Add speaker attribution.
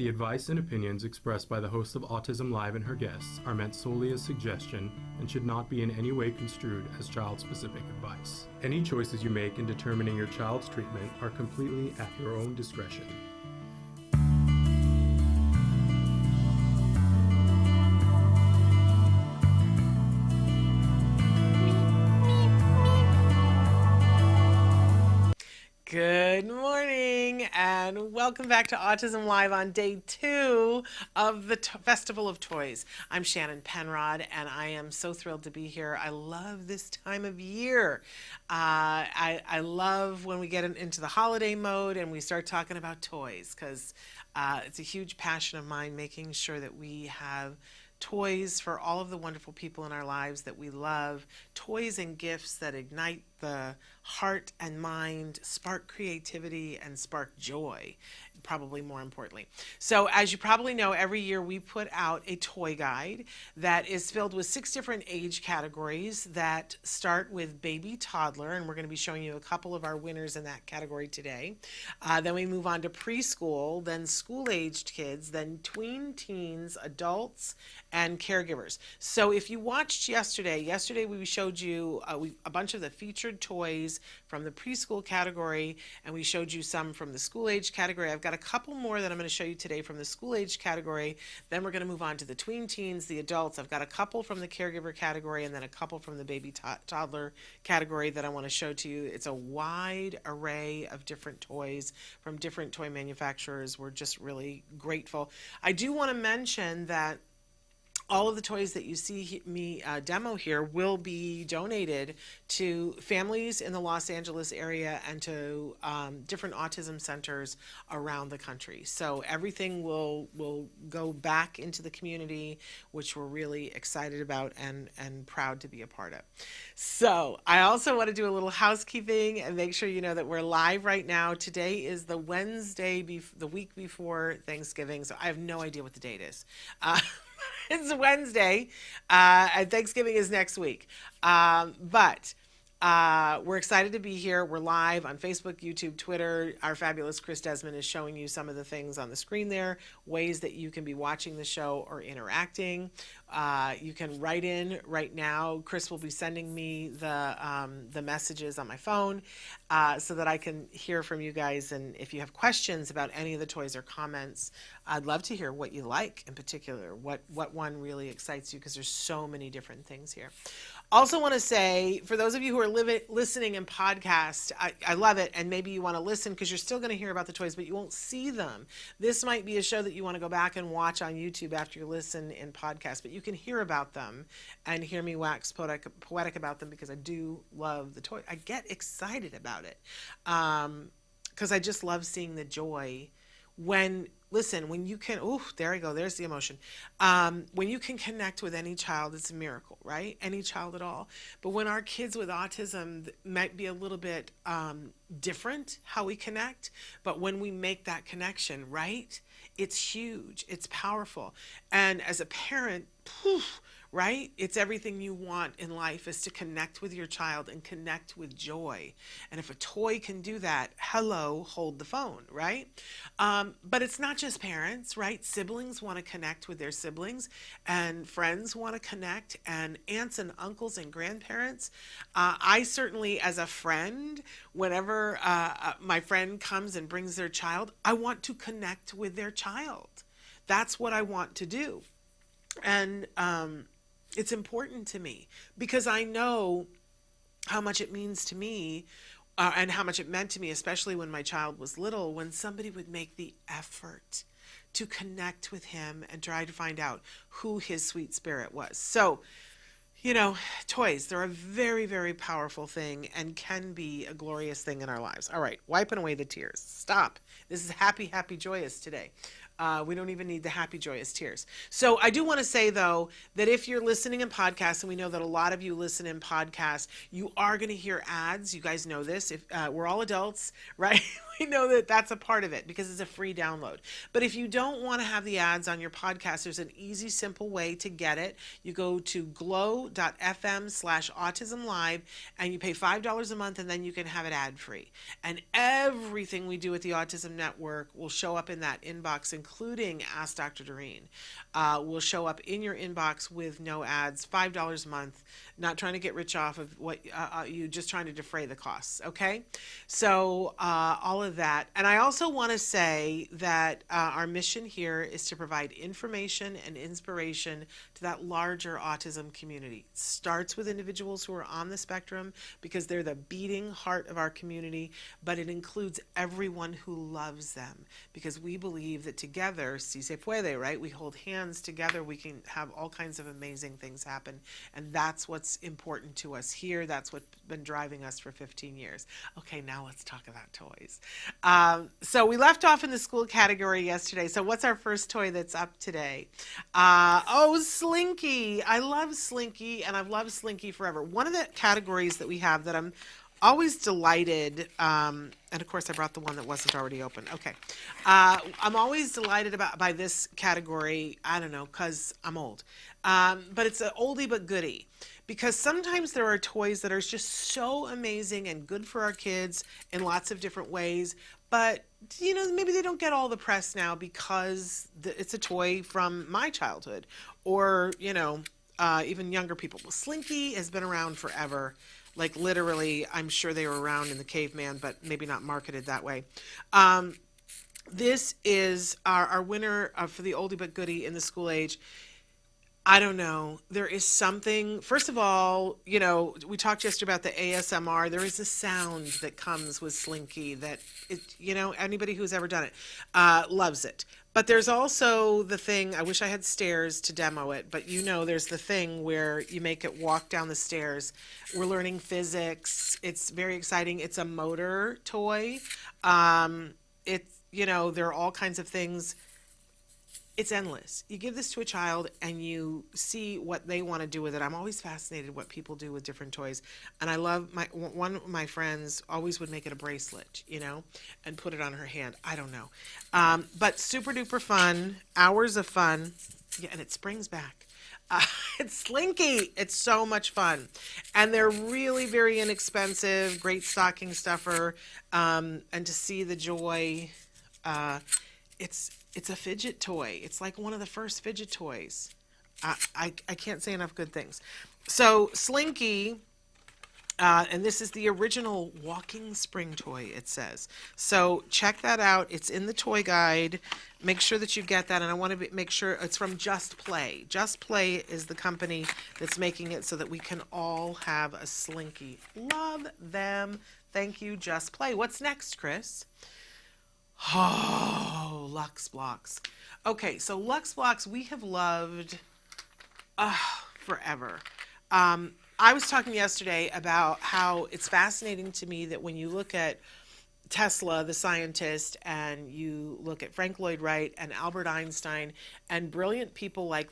Speaker 1: The advice and opinions expressed by the host of Autism Live and her guests are meant solely as suggestion and should not be in any way construed as child-specific advice. Any choices you make in determining your child's treatment are completely at your own discretion.
Speaker 2: Good morning and welcome back to Autism Live on day 2 of the Festival of Toys. I'm Shannon Penrod and I am so thrilled to be here. I love this time of year. I love when we get into the holiday mode and we start talking about toys because it's a huge passion of mine making sure that we have toys for all of the wonderful people in our lives that we love, toys and gifts that ignite the heart and mind, spark creativity, and spark joy, probably more importantly. So as you probably know, every year we put out a toy guide that is filled with 6 different age categories that start with baby toddler, and we're going to be showing you a couple of our winners in that category today. Then we move on to preschool, then school-aged kids, then tween teens, adults, and caregivers. So if you watched yesterday we showed you a bunch of the featured toys from the preschool category, and we showed you some from the school-age category. I've got a couple more that I'm going to show you today from the school-age category. Then we're going to move on to the tween teens, the adults. I've got a couple from the caregiver category and then a couple from the baby toddler category that I want to show to you. It's a wide array of different toys from different toy manufacturers. We're just really grateful. I do want to mention that all of the toys that you see me demo here will be donated to families in the Los Angeles area and to different autism centers around the country. So everything will go back into the community, which we're really excited about and proud to be a part of. So I also want to do a little housekeeping and make sure you know that we're live right now. Today is the Wednesday, the week before Thanksgiving, so I have no idea what the date is. It's Wednesday, and Thanksgiving is next week. But we're excited to be here. We're live on Facebook, YouTube, Twitter. Our fabulous Chris Desmond is showing you some of the things on the screen there, ways that you can be watching the show or interacting. You can write in right now. Chris will be sending me the messages on my phone so that I can hear from you guys. And if you have questions about any of the toys or comments, I'd love to hear what you like in particular, what one really excites you, because there's so many different things here. Also want to say, for those of you who are listening in podcast, I love it, and maybe you want to listen because you're still going to hear about the toys, but you won't see them. This might be a show that you want to go back and watch on YouTube after you listen in podcast, but you can hear about them and hear me wax poetic about them because I do love the toy. I get excited about it because I just love seeing the joy when you can, there I go, there's the emotion. When you can connect with any child, it's a miracle, right? Any child at all. But when our kids with autism might be a little bit different how we connect, but when we make that connection, right? It's huge, it's powerful. And as a parent, right? It's everything you want in life is to connect with your child and connect with joy. And if a toy can do that, hello, hold the phone, right? But it's not just parents, right? Siblings want to connect with their siblings, and friends want to connect, and aunts and uncles and grandparents. I certainly, as a friend, whenever my friend comes and brings their child, I want to connect with their child. That's what I want to do. And it's important to me because I know how much it means to me and how much it meant to me, especially when my child was little, when somebody would make the effort to connect with him and try to find out who his sweet spirit was. So, you know, toys, they're a very, very powerful thing and can be a glorious thing in our lives. All right, wiping away the tears. Stop. This is happy, happy, joyous today. We don't even need the happy, joyous tears. So I do want to say, though, that if you're listening in podcasts, and we know that a lot of you listen in podcasts, you are going to hear ads. You guys know this. If we're all adults, right? We know that that's a part of it because it's a free download. But if you don't want to have the ads on your podcast, there's an easy, simple way to get it. You go to glow.fm/autismlive and you pay $5 a month, and then you can have it ad-free. And everything we do at the Autism Network will show up in that inbox, including Ask Dr. Doreen, will show up in your inbox with no ads, $5 a month, not trying to get rich off of what you, just trying to defray the costs, okay? So all of that. And I also want to say that our mission here is to provide information and inspiration to that larger autism community. It starts with individuals who are on the spectrum because they're the beating heart of our community, but it includes everyone who loves them, because we believe that together, si se puede, right? We hold hands together, we can have all kinds of amazing things happen. And that's what's important to us here. That's what's been driving us for 15 years. Okay, now let's talk about toys. So we left off in the school category yesterday. So what's our first toy that's up today? Oh, Slinky. I love Slinky, and I've loved Slinky forever. One of the categories that we have that I'm always delighted, and of course I brought the one that wasn't already open. Okay. I'm always delighted by this category, I don't know, because I'm old. But it's an oldie but goodie. Because sometimes there are toys that are just so amazing and good for our kids in lots of different ways, but you know, maybe they don't get all the press now because it's a toy from my childhood, or you know, even younger people. Well, Slinky has been around forever. Like literally, I'm sure they were around in the caveman, but maybe not marketed that way. This is our winner for the oldie but goodie in the school age. I don't know. There is something, first of all, you know, we talked yesterday about the ASMR. There is a sound that comes with Slinky that, you know, anybody who's ever done it loves it. But there's also the thing, I wish I had stairs to demo it, but you know, there's the thing where you make it walk down the stairs. We're learning physics. It's very exciting. It's a motor toy. You know, there are all kinds of things. It's endless. You give this to a child and you see what they want to do with it. I'm always fascinated what people do with different toys. And I love one of my friends always would make it a bracelet, you know, and put it on her hand. I don't know. But super duper fun, hours of fun. Yeah, and it springs back. It's Slinky. It's so much fun. And they're really very inexpensive, great stocking stuffer. And to see the joy, it's a fidget toy. It's like one of the first fidget toys. I can't say enough good things. So Slinky, and this is the original walking spring toy, it says. So check that out. It's in the toy guide. Make sure that you get that. And I want to make sure it's from Just Play. Just Play is the company that's making it so that we can all have a Slinky. Love them. Thank you, Just Play. What's next, Chris? Oh, Lux Blocks. Okay, so Lux Blocks we have loved forever. I was talking yesterday about how it's fascinating to me that when you look at Tesla, the scientist, and you look at Frank Lloyd Wright and Albert Einstein and brilliant people like that,